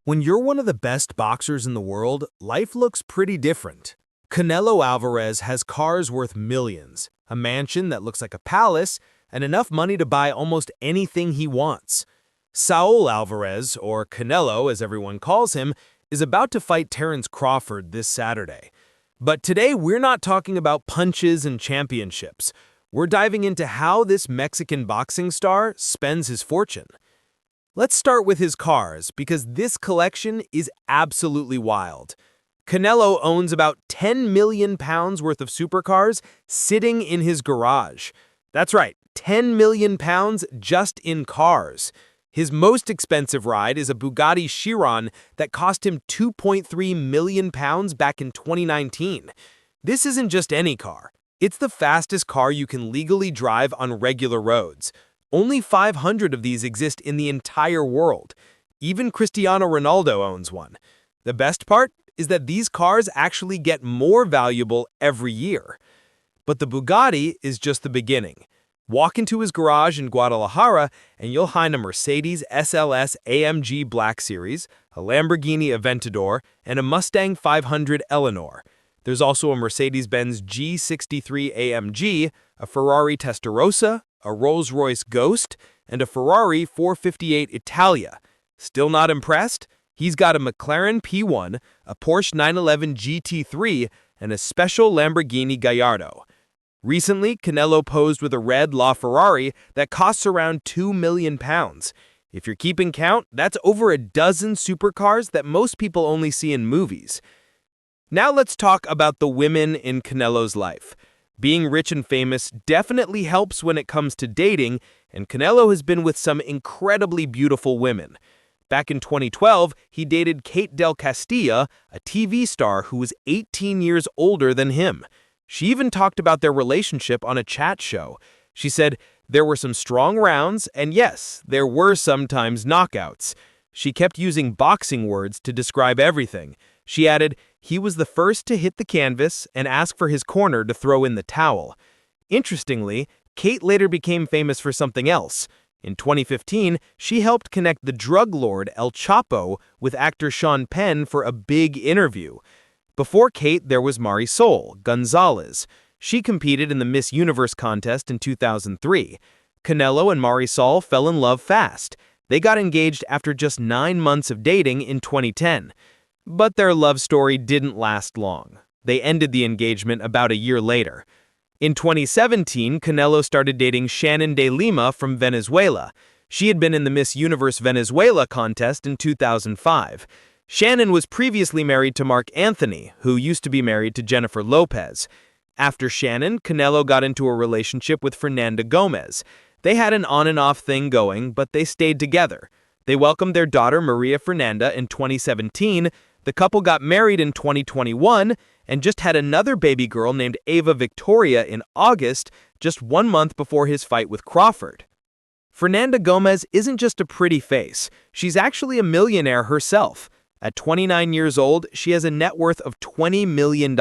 When you're one of the best boxers in the world, life looks pretty different. Canelo Álvarez has cars worth millions, a mansion that looks like a palace, and enough money to buy almost anything he wants. Saul Alvarez, or Canelo as everyone calls him, is about to fight Terence Crawford this Saturday. But today we're not talking about punches and championships. We're diving into how this Mexican boxing star spends his fortune. Let's start with his cars, because this collection is absolutely wild. Canelo owns about 10 million pounds worth of supercars sitting in his garage. That's right, 10 million pounds just in cars. His most expensive ride is a Bugatti Chiron that cost him 2.3 million pounds back in 2019. This isn't just any car. It's the fastest car you can legally drive on regular roads. Only 500 of these exist in the entire world. Even Cristiano Ronaldo owns one. The best part is that these cars actually get more valuable every year. But the Bugatti is just the beginning. Walk into his garage in Guadalajara and you'll find a Mercedes SLS AMG Black Series, a Lamborghini Aventador, and a Mustang 500 Eleanor. There's also a Mercedes-Benz G63 AMG, a Ferrari Testarossa, a Rolls-Royce Ghost, and a Ferrari 458 Italia. Still not impressed? He's got a McLaren P1, a Porsche 911 GT3, and a special Lamborghini Gallardo. Recently, Canelo posed with a red LaFerrari that costs around 2 million pounds. If you're keeping count, that's over a dozen supercars that most people only see in movies. Now let's talk about the women in Canelo's life. Being rich and famous definitely helps when it comes to dating, and Canelo has been with some incredibly beautiful women. Back in 2012, he dated Kate Del Castilla, a TV star who was 18 years older than him. She even talked about their relationship on a chat show. She said, "There were some strong rounds, and yes, there were sometimes knockouts." She kept using boxing words to describe everything. She added, "He was the first to hit the canvas and ask for his corner to throw in the towel." Interestingly, Kate later became famous for something else. In 2015, she helped connect the drug lord El Chapo with actor Sean Penn for a big interview. Before Kate, there was Marisol Gonzalez. She competed in the Miss Universe contest in 2003. Canelo and Marisol fell in love fast. They got engaged after just 9 months of dating in 2010. But their love story didn't last long. They ended the engagement about a year later. In 2017, Canelo started dating Shannon de Lima from Venezuela. She had been in the Miss Universe Venezuela contest in 2005. Shannon was previously married to Mark Anthony, who used to be married to Jennifer Lopez. After Shannon, Canelo got into a relationship with Fernanda Gomez. They had an on-and-off thing going, but they stayed together. They welcomed their daughter Maria Fernanda in 2017. The couple got married in 2021 and just had another baby girl named Ava Victoria in August, just 1 month before his fight with Crawford. Fernanda Gomez isn't just a pretty face. She's actually a millionaire herself. At 29 years old, she has a net worth of $20 million.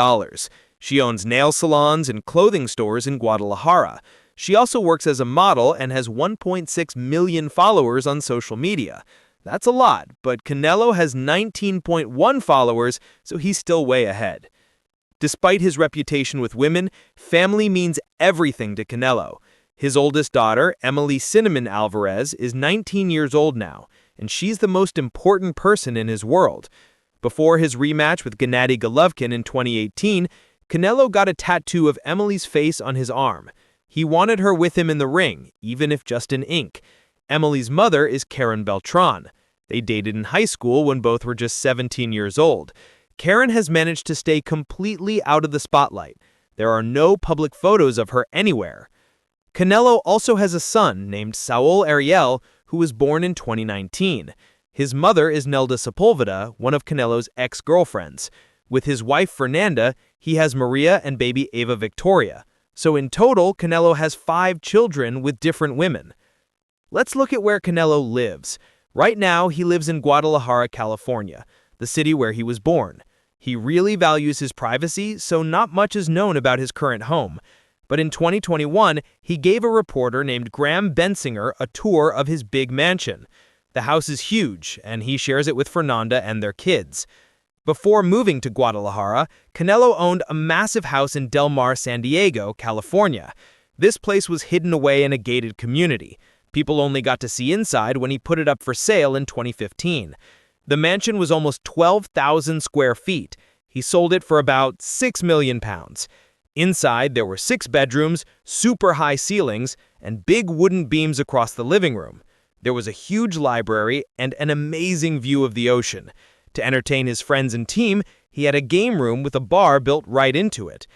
She owns nail salons and clothing stores in Guadalajara. She also works as a model and has 1.6 million followers on social media. That's a lot, but Canelo has 19.1 followers, so he's still way ahead. Despite his reputation with women, family means everything to Canelo. His oldest daughter, Emily Cinnamon Alvarez, is 19 years old now, and she's the most important person in his world. Before his rematch with Gennady Golovkin in 2018, Canelo got a tattoo of Emily's face on his arm. He wanted her with him in the ring, even if just in ink. Emily's mother is Karen Beltran. They dated in high school when both were just 17 years old. Karen has managed to stay completely out of the spotlight. There are no public photos of her anywhere. Canelo also has a son named Saul Ariel, who was born in 2019. His mother is Nelda Sepulveda, one of Canelo's ex-girlfriends. With his wife Fernanda, he has Maria and baby Ava Victoria. So in total, Canelo has 5 children with different women. Let's look at where Canelo lives. Right now, he lives in Guadalajara, California, the city where he was born. He really values his privacy, so not much is known about his current home. But in 2021, he gave a reporter named Graham Bensinger a tour of his big mansion. The house is huge, and he shares it with Fernanda and their kids. Before moving to Guadalajara, Canelo owned a massive house in Del Mar, San Diego, California. This place was hidden away in a gated community. People only got to see inside when he put it up for sale in 2015. The mansion was almost 12,000 square feet. He sold it for about £6 million. Inside, there were 6 bedrooms, super high ceilings, and big wooden beams across the living room. There was a huge library and an amazing view of the ocean. To entertain his friends and team, he had a game room with a bar built right into it.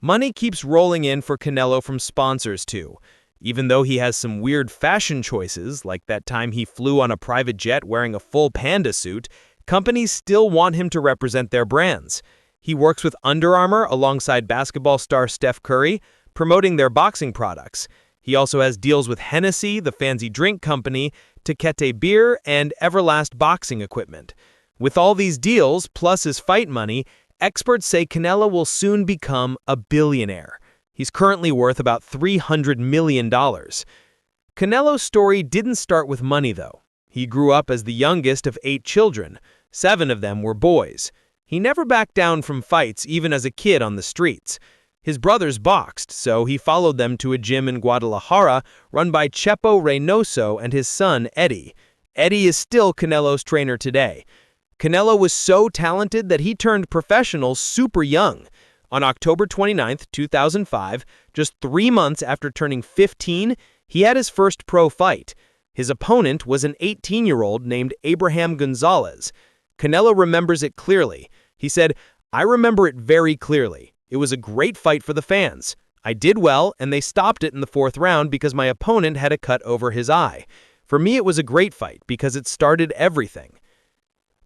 Money keeps rolling in for Canelo from sponsors, too. Even though he has some weird fashion choices, like that time he flew on a private jet wearing a full panda suit, companies still want him to represent their brands. He works with Under Armour alongside basketball star Steph Curry, promoting their boxing products. He also has deals with Hennessy, the fancy drink company, Tecate Beer, and Everlast boxing equipment. With all these deals, plus his fight money, experts say Canelo will soon become a billionaire. He's currently worth about $300 million. Canelo's story didn't start with money, though. He grew up as the youngest of 8 children. 7 of them were boys. He never backed down from fights, even as a kid on the streets. His brothers boxed, so he followed them to a gym in Guadalajara run by Chepo Reynoso and his son, Eddie. Eddie is still Canelo's trainer today. Canelo was so talented that he turned professional super young. On October 29, 2005, just 3 months after turning 15, he had his first pro fight. His opponent was an 18-year-old named Abraham Gonzalez. Canelo remembers it clearly. He said, "I remember it very clearly. It was a great fight for the fans. I did well, and they stopped it in the 4th round because my opponent had a cut over his eye. For me, it was a great fight because it started everything."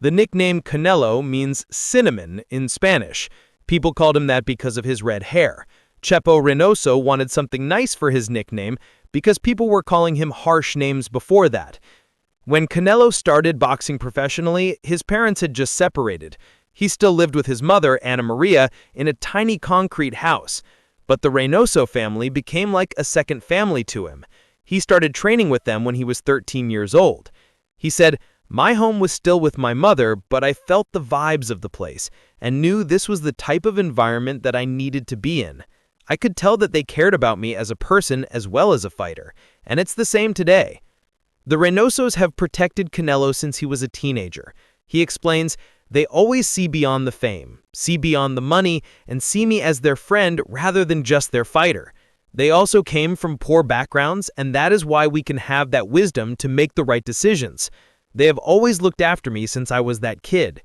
The nickname Canelo means cinnamon in Spanish. People called him that because of his red hair. Chepo Reynoso wanted something nice for his nickname because people were calling him harsh names before that. When Canelo started boxing professionally, his parents had just separated. He still lived with his mother, Ana Maria, in a tiny concrete house. But the Reynoso family became like a second family to him. He started training with them when he was 13 years old. He said, "My home was still with my mother, but I felt the vibes of the place and knew this was the type of environment that I needed to be in. I could tell that they cared about me as a person as well as a fighter, and it's the same today." The Reynosos have protected Canelo since he was a teenager. He explains, "They always see beyond the fame, see beyond the money, and see me as their friend rather than just their fighter. They also came from poor backgrounds, and that is why we can have that wisdom to make the right decisions. They have always looked after me since I was that kid."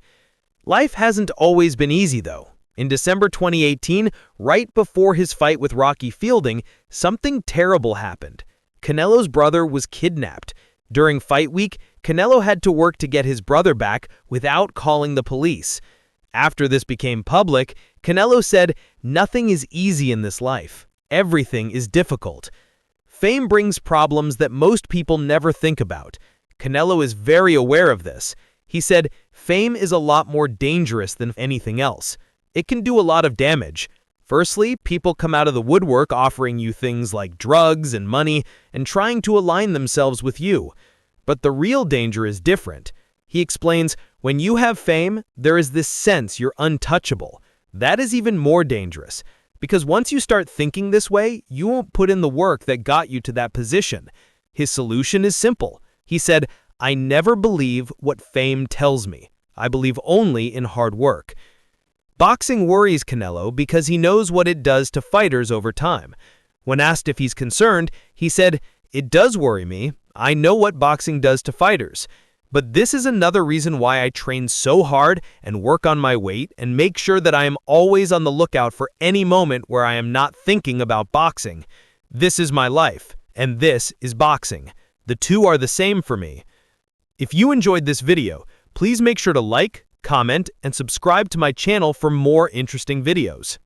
Life hasn't always been easy, though. In December 2018, right before his fight with Rocky Fielding, something terrible happened. Canelo's brother was kidnapped. During fight week, Canelo had to work to get his brother back without calling the police. After this became public, Canelo said, "Nothing is easy in this life. Everything is difficult." Fame brings problems that most people never think about. Canelo is very aware of this. He said, "Fame is a lot more dangerous than anything else. It can do a lot of damage. Firstly, people come out of the woodwork offering you things like drugs and money and trying to align themselves with you. But the real danger is different." He explains, "When you have fame, there is this sense you're untouchable. That is even more dangerous, because once you start thinking this way, you won't put in the work that got you to that position." His solution is simple. He said, "I never believe what fame tells me. I believe only in hard work." Boxing worries Canelo because he knows what it does to fighters over time. When asked if he's concerned, he said, "It does worry me. I know what boxing does to fighters. But this is another reason why I train so hard and work on my weight and make sure that I am always on the lookout for any moment where I am not thinking about boxing. This is my life, and this is boxing. The two are the same for me." If you enjoyed this video, please make sure to like, comment, and subscribe to my channel for more interesting videos.